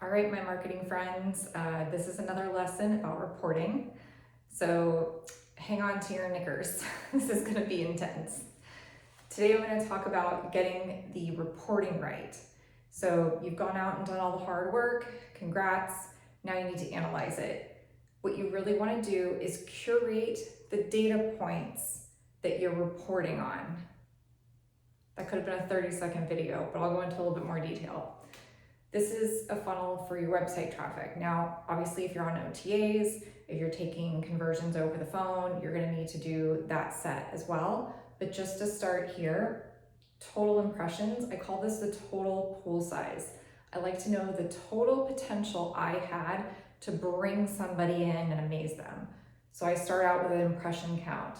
All right, my marketing friends, this is another lesson about reporting. So hang on to your knickers. This is gonna be intense. Today I'm gonna talk about getting the reporting right. So you've gone out and done all the hard work, congrats, now you need to analyze it. What you really wanna do is curate the data points that you're reporting on. That could have been a 30-second video, but I'll go into a little bit more detail. This is a funnel for your website traffic. Now, obviously, if you're on OTAs, if you're taking conversions over the phone, you're gonna need to do that set as well. But just to start here, total impressions, I call this the total pool size. I like to know the total potential I had to bring somebody in and amaze them. So I start out with an impression count.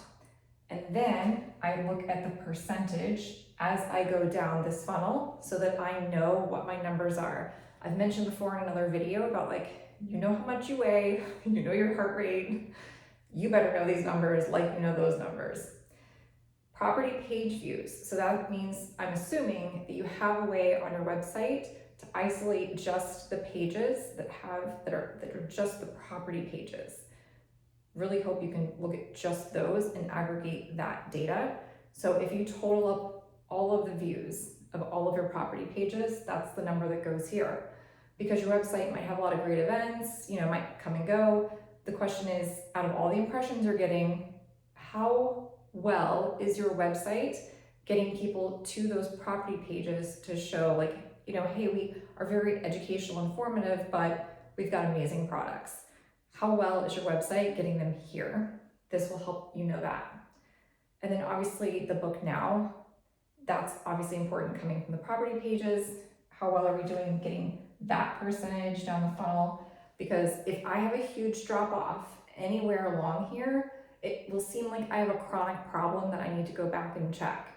And then I look at the percentage as I go down this funnel so that I know what my numbers are. I've mentioned before in another video about you know how much you weigh, you know your heart rate, you better know these numbers like you know those numbers. Property page views. So that means I'm assuming that you have a way on your website to isolate just the pages that are just the property pages. Really hope you can look at just those and aggregate that data. So if you total up all of the views of all of your property pages, that's the number that goes here. Because your website might have a lot of great events, might come and go. The question is, out of all the impressions you're getting, how well is your website getting people to those property pages to show hey, we are very educational, informative, but we've got amazing products. How well is your website getting them here? This will help you know that. And then obviously the book now, that's obviously important coming from the property pages. How well are we doing getting that percentage down the funnel? Because if I have a huge drop off anywhere along here, it will seem like I have a chronic problem that I need to go back and check.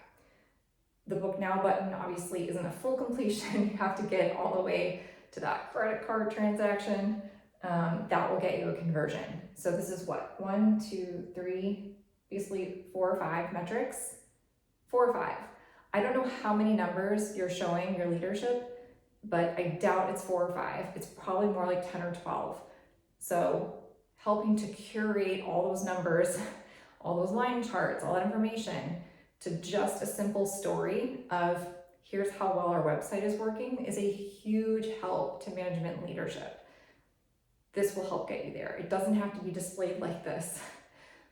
The book now button obviously isn't a full completion. You have to get all the way to that credit card transaction. That will get you a conversion. So this is what, 1, 2, 3, basically 4 or 5 metrics, 4 or 5. I don't know how many numbers you're showing your leadership, but I doubt it's 4 or 5. It's probably more like 10 or 12. So helping to curate all those numbers, all those line charts, all that information to just a simple story of here's how well our website is working is a huge help to management and leadership. This will help get you there. It doesn't have to be displayed like this,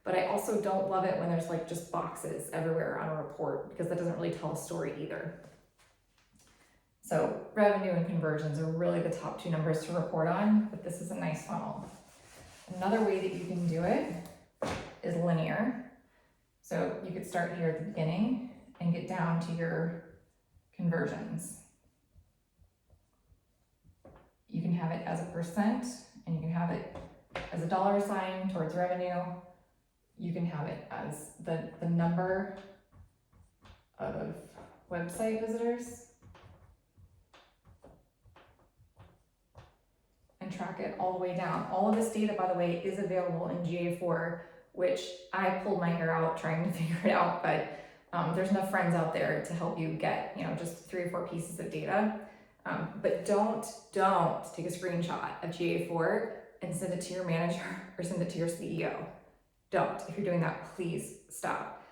but I also don't love it when there's just boxes everywhere on a report because that doesn't really tell a story either. So revenue and conversions are really the top 2 numbers to report on, but this is a nice funnel. Another way that you can do it is linear. So you could start here at the beginning and get down to your conversions. You can have it as a percent, and you can have it as a dollar sign towards revenue. You can have it as the number of website visitors and track it all the way down. All of this data, by the way, is available in GA4, which I pulled my hair out trying to figure it out, but there's enough friends out there to help you get just 3 or 4 pieces of data. But don't take a screenshot of GA4 and send it to your manager or send it to your CEO. Don't. If you're doing that, please stop.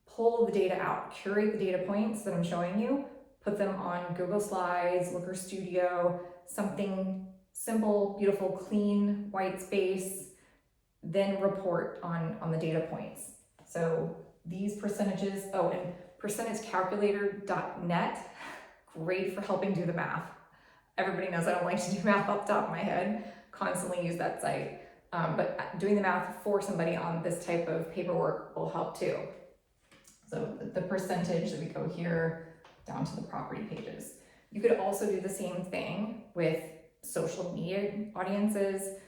Pull the data out, curate the data points that I'm showing you, put them on Google Slides, LookerStudio, something simple, beautiful, clean, white space, then report on the data points. So these percentages, and percentagecalculator.net, great for helping do the math. Everybody knows I don't like to do math off the top of my head, constantly use that site. But doing the math for somebody on this type of paperwork will help too. So the percentage that we go here down to the property pages. You could also do the same thing with social media audiences,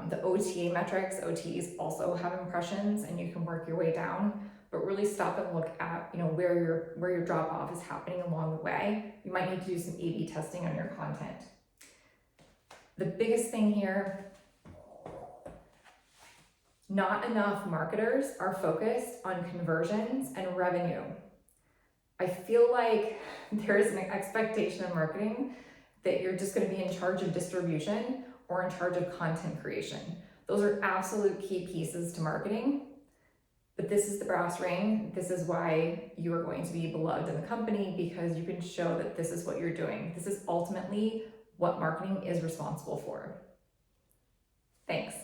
the OTA metrics. OTAs also have impressions and you can work your way down. But really stop and look at where your drop off is happening along the way. You might need to do some A/B testing on your content. The biggest thing here, not enough marketers are focused on conversions and revenue. I feel like there is an expectation in marketing that you're just going to be in charge of distribution or in charge of content creation. Those are absolute key pieces to marketing. But this is the brass ring. This is why you are going to be beloved in the company, because you can show that this is what you're doing. This is ultimately what marketing is responsible for. Thanks.